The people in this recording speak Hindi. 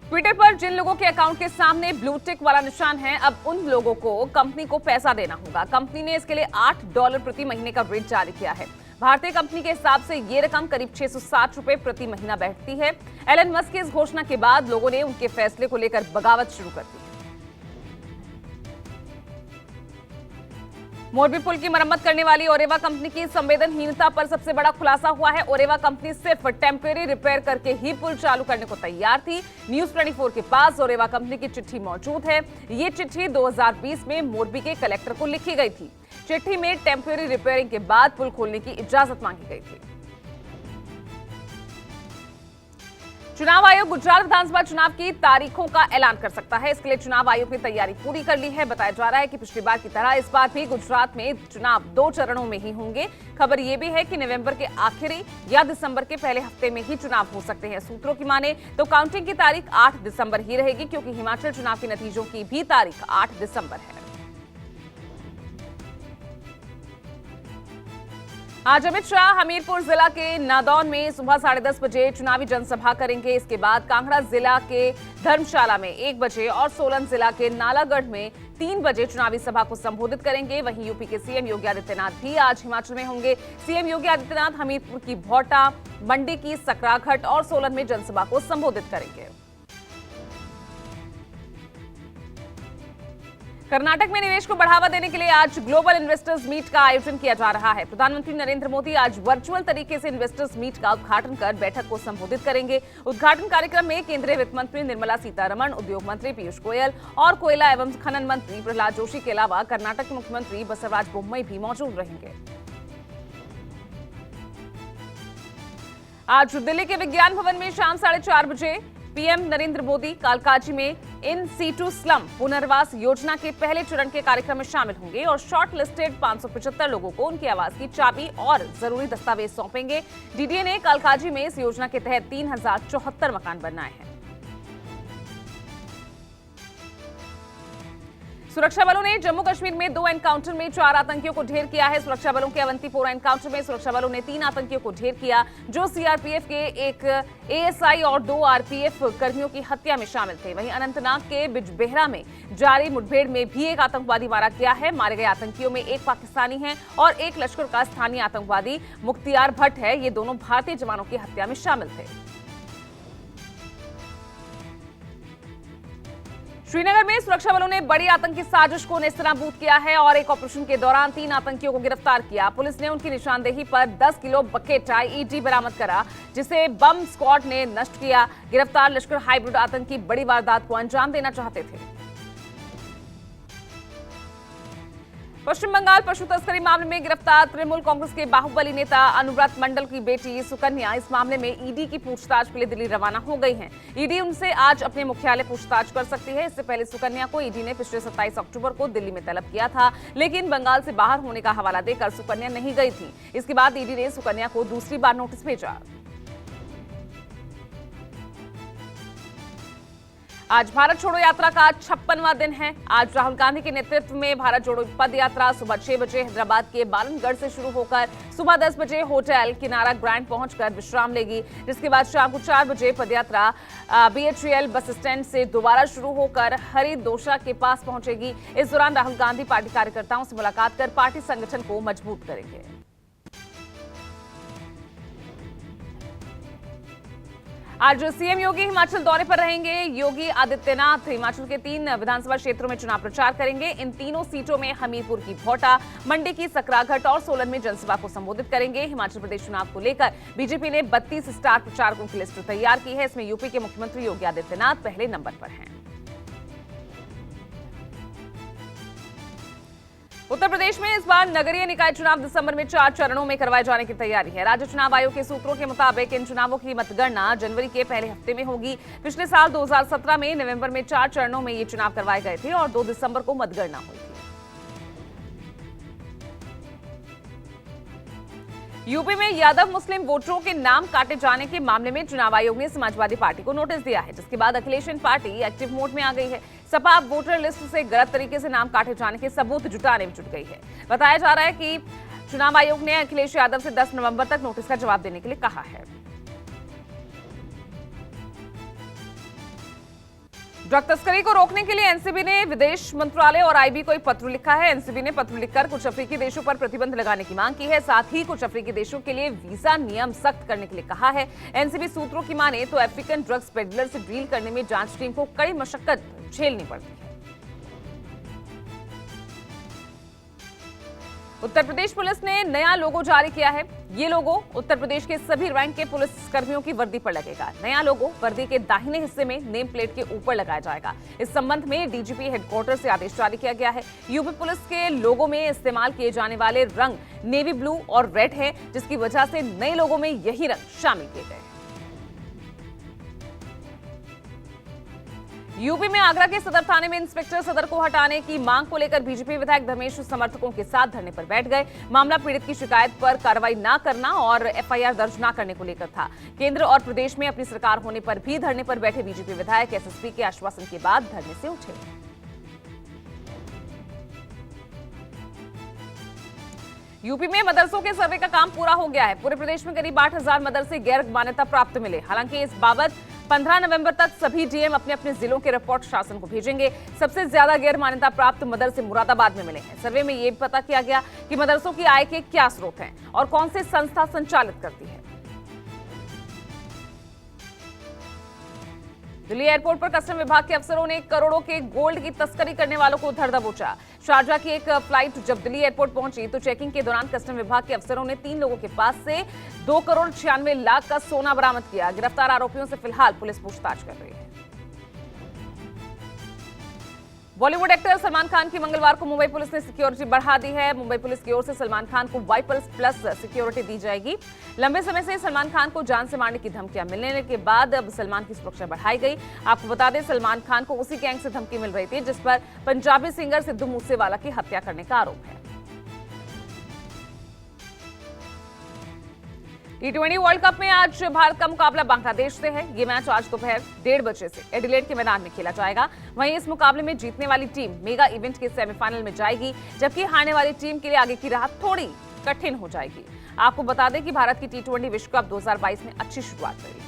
ट्विटर पर जिन लोगों के अकाउंट के सामने ब्लू टिक वाला निशान है, अब उन लोगों को कंपनी को पैसा देना होगा। कंपनी ने इसके लिए $8 प्रति महीने का रेट जारी किया है। भारतीय कंपनी के हिसाब से ये रकम करीब 660 रुपए प्रति महीना बैठती है। एलन मस्क की इस घोषणा के बाद लोगों ने उनके फैसले को लेकर बगावत शुरू कर दी। मोरबी पुल की मरम्मत करने वाली ओरेवा कंपनी की संवेदनहीनता पर सबसे बड़ा खुलासा हुआ है। ओरेवा कंपनी सिर्फ टेम्परेरी रिपेयर करके ही पुल चालू करने को तैयार थी। न्यूज 24 के पास ओरेवा कंपनी की चिट्ठी मौजूद है। ये चिट्ठी 2020 में मोरबी के कलेक्टर को लिखी गई थी। चिट्ठी में टेम्परेरी रिपेयरिंग के बाद पुल खोलने की इजाजत मांगी गई थी। चुनाव आयोग गुजरात विधानसभा चुनाव की तारीखों का ऐलान कर सकता है। इसके लिए चुनाव आयोग ने तैयारी पूरी कर ली है। बताया जा रहा है कि पिछली बार की तरह इस बार भी गुजरात में चुनाव 2 चरणों में ही होंगे। खबर यह भी है कि नवंबर के आखिरी या दिसंबर के पहले हफ्ते में ही चुनाव हो सकते हैं। सूत्रों की माने तो काउंटिंग की तारीख 8 दिसंबर ही रहेगी, क्योंकि हिमाचल चुनाव के नतीजों की भी तारीख 8 दिसंबर है। आज अमित शाह हमीरपुर जिला के नादौन में सुबह 10:30 बजे चुनावी जनसभा करेंगे। इसके बाद कांगड़ा जिला के धर्मशाला में 1 बजे और सोलन जिला के नालागढ़ में 3 बजे चुनावी सभा को संबोधित करेंगे। वहीं यूपी के सीएम योगी आदित्यनाथ भी आज हिमाचल में होंगे। सीएम योगी आदित्यनाथ हमीरपुर की भौटा, मंडी की सकराघट और सोलन में जनसभा को संबोधित करेंगे। कर्नाटक में निवेश को बढ़ावा देने के लिए आज ग्लोबल इन्वेस्टर्स मीट का आयोजन किया जा रहा है। प्रधानमंत्री नरेंद्र मोदी आज वर्चुअल तरीके से इन्वेस्टर्स मीट का उद्घाटन कर बैठक को संबोधित करेंगे। उद्घाटन कार्यक्रम में केंद्रीय वित्त मंत्री निर्मला सीतारमण, उद्योग मंत्री पीयूष गोयल और कोयला एवं खनन मंत्री प्रहलाद जोशी के अलावा कर्नाटक के मुख्यमंत्री बसवराज बोम्मई भी मौजूद रहेंगे। आज दिल्ली के विज्ञान भवन में शाम 4:30 बजे पीएम नरेंद्र मोदी कालकाजी में इन सीटू स्लम पुनर्वास योजना के पहले चरण के कार्यक्रम में शामिल होंगे और शॉर्ट लिस्टेड 575 लोगों को उनके आवास की चाबी और जरूरी दस्तावेज सौंपेंगे। डीडीए ने कालकाजी में इस योजना के तहत 3074 मकान बनाए हैं। सुरक्षा बलों ने जम्मू कश्मीर में 2 एनकाउंटर में 4 आतंकियों को ढेर किया है। सुरक्षा बलों के अवंतीपोरा एनकाउंटर में सुरक्षा बलों ने 3 आतंकियों को ढेर किया, जो सीआरपीएफ के एक एएसआई और 2 आरपीएफ कर्मियों की हत्या में शामिल थे। वहीं अनंतनाग के बिजबेहरा में जारी मुठभेड़ में भी एक आतंकवादी मारा गया है। मारे गए आतंकियों में एक पाकिस्तानी है और एक लश्कर का स्थानीय आतंकवादी मुख्तियार भट्ट है। ये दोनों भारतीय जवानों की हत्या में शामिल थे। श्रीनगर में सुरक्षा बलों ने बड़ी आतंकी साजिश को नेस्तनाबूद किया है और एक ऑपरेशन के दौरान 3 आतंकियों को गिरफ्तार किया। पुलिस ने उनकी निशानदेही पर 10 किलो बकेट आईईडी बरामद करा, जिसे बम स्क्वाड ने नष्ट किया। गिरफ्तार लश्कर हाइब्रिड आतंकी बड़ी वारदात को अंजाम देना चाहते थे। पश्चिम बंगाल पशु तस्करी मामले में गिरफ्तार तृणमूल कांग्रेस के बाहुबली नेता अनुव्रत मंडल की बेटी सुकन्या इस मामले में ईडी की पूछताछ के लिए दिल्ली रवाना हो गई हैं। ईडी उनसे आज अपने मुख्यालय पूछताछ कर सकती है। इससे पहले सुकन्या को ईडी ने पिछले 27 अक्टूबर को दिल्ली में तलब किया था, लेकिन बंगाल से बाहर होने का हवाला देकर सुकन्या नहीं गई थी। इसके बाद ईडी ने सुकन्या को दूसरी बार नोटिस भेजा। आज भारत छोड़ो यात्रा का 56वां दिन है। आज राहुल गांधी के नेतृत्व में भारत जोड़ो पद यात्रा सुबह 6 बजे हैदराबाद के बालनगढ़ से शुरू होकर सुबह 10 बजे होटल किनारा ग्रैंड पहुंचकर विश्राम लेगी, जिसके बाद शाम को 4 बजे पदयात्रा बीएचईएल बस स्टैंड से दोबारा शुरू होकर हरिदोषा के पास पहुंचेगी। इस दौरान राहुल गांधी पार्टी कार्यकर्ताओं से मुलाकात कर पार्टी संगठन को मजबूत करेंगे। आज सीएम योगी हिमाचल दौरे पर रहेंगे। योगी आदित्यनाथ हिमाचल के 3 विधानसभा क्षेत्रों में चुनाव प्रचार करेंगे। इन तीनों सीटों में हमीरपुर की भौटा, मंडी की सकराघट और सोलन में जनसभा को संबोधित करेंगे। हिमाचल प्रदेश चुनाव को लेकर बीजेपी ने 32 स्टार प्रचारकों की लिस्ट तैयार की है। इसमें यूपी के मुख्यमंत्री योगी आदित्यनाथ पहले नंबर पर हैं। उत्तर प्रदेश में इस बार नगरीय निकाय चुनाव दिसंबर में 4 चरणों में करवाए जाने की तैयारी है। राज्य चुनाव आयोग के सूत्रों के मुताबिक इन चुनावों की मतगणना जनवरी के पहले हफ्ते में होगी। पिछले साल 2017 में नवंबर में 4 चरणों में ये चुनाव करवाए गए थे और 2 दिसंबर को मतगणना हुई थी। यूपी में यादव मुस्लिम वोटरों के नाम काटे जाने के मामले में चुनाव आयोग ने समाजवादी पार्टी को नोटिस दिया है, जिसके बाद अखिलेशन पार्टी एक्टिव मोड में आ गई है। सपा वोटर लिस्ट से गलत तरीके से नाम काटे जाने के सबूत जुटाने में जुट गई है। बताया जा रहा है कि चुनाव आयोग ने अखिलेश यादव से 10 नवंबर तक नोटिस का जवाब देने के लिए कहा है। ड्रग तस्करी को रोकने के लिए एनसीबी ने विदेश मंत्रालय और आईबी को एक पत्र लिखा है। एनसीबी ने पत्र लिखकर कुछ अफ्रीकी देशों पर प्रतिबंध लगाने की मांग की है। साथ ही कुछ अफ्रीकी देशों के लिए वीजा नियम सख्त करने के लिए कहा है। एनसीबी सूत्रों की माने तो अफ्रीकन ड्रग्स पेडलर से डील करने में जांच टीम को कड़ी मशक्कत झेलनी पड़ती है। उत्तर प्रदेश पुलिस ने नया लोगो जारी किया है। ये लोगो उत्तर प्रदेश के सभी रैंक के पुलिस कर्मियों की वर्दी पर लगेगा। नया लोगो वर्दी के दाहिने हिस्से में नेम प्लेट के ऊपर लगाया जाएगा। इस संबंध में डीजीपी हेडक्वार्टर से आदेश जारी किया गया है। यूपी पुलिस के लोगो में इस्तेमाल किए जाने वाले रंग नेवी ब्लू और रेड है, जिसकी वजह से नए लोगों में यही रंग शामिल किए गए। यूपी में आगरा के सदर थाने में इंस्पेक्टर सदर को हटाने की मांग को लेकर बीजेपी विधायक धर्मेश समर्थकों के साथ धरने पर बैठ गए। मामला पीड़ित की शिकायत पर कार्रवाई न करना और एफआईआर दर्ज न करने को लेकर था। केंद्र और प्रदेश में अपनी सरकार होने पर भी धरने पर बैठे बीजेपी विधायक एसएसपी के आश्वासन के बाद धरने से उठे। यूपी में मदरसों के सर्वे का काम पूरा हो गया है। पूरे प्रदेश में करीब 8,000 मदरसे गैर मान्यता प्राप्त मिले। हालांकि इस बाबत 15 नवंबर तक सभी डीएम अपने अपने जिलों के रिपोर्ट शासन को भेजेंगे। सबसे ज्यादा गैर मान्यता प्राप्त मदरसे मुरादाबाद में मिले हैं। सर्वे में यह भी पता किया गया कि मदरसों की आय के क्या स्रोत हैं और कौन सी संस्था संचालित करती है। दिल्ली एयरपोर्ट पर कस्टम विभाग के अफसरों ने करोड़ों के गोल्ड की तस्करी करने वालों को धर दबोचा। शारजाह की एक फ्लाइट जब दिल्ली एयरपोर्ट पहुंची तो चेकिंग के दौरान कस्टम विभाग के अफसरों ने 3 लोगों के पास से 2 करोड़ 96 लाख का सोना बरामद किया। गिरफ्तार आरोपियों से फिलहाल पुलिस पूछताछ कर रही है। बॉलीवुड एक्टर सलमान खान की मंगलवार को मुंबई पुलिस ने सिक्योरिटी बढ़ा दी है। मुंबई पुलिस की ओर से सलमान खान को वाई++ सिक्योरिटी दी जाएगी। लंबे समय से सलमान खान को जान से मारने की धमकियां मिलने के बाद अब सलमान की सुरक्षा बढ़ाई गई। आपको बता दें, सलमान खान को उसी गैंग से धमकी मिल रही थी जिस पर पंजाबी सिंगर सिद्धू मूसेवाला की हत्या करने का आरोप है। T20 वर्ल्ड कप में आज भारत का मुकाबला बांग्लादेश से है। ये मैच आज दोपहर 1:30 बजे से एडिलेड के मैदान में खेला जाएगा। वहीं इस मुकाबले में जीतने वाली टीम मेगा इवेंट के सेमीफाइनल में जाएगी, जबकि हारने वाली टीम के लिए आगे की राह थोड़ी कठिन हो जाएगी। आपको बता दें कि भारत की T20 विश्व कप 2022 में अच्छी शुरुआत रही।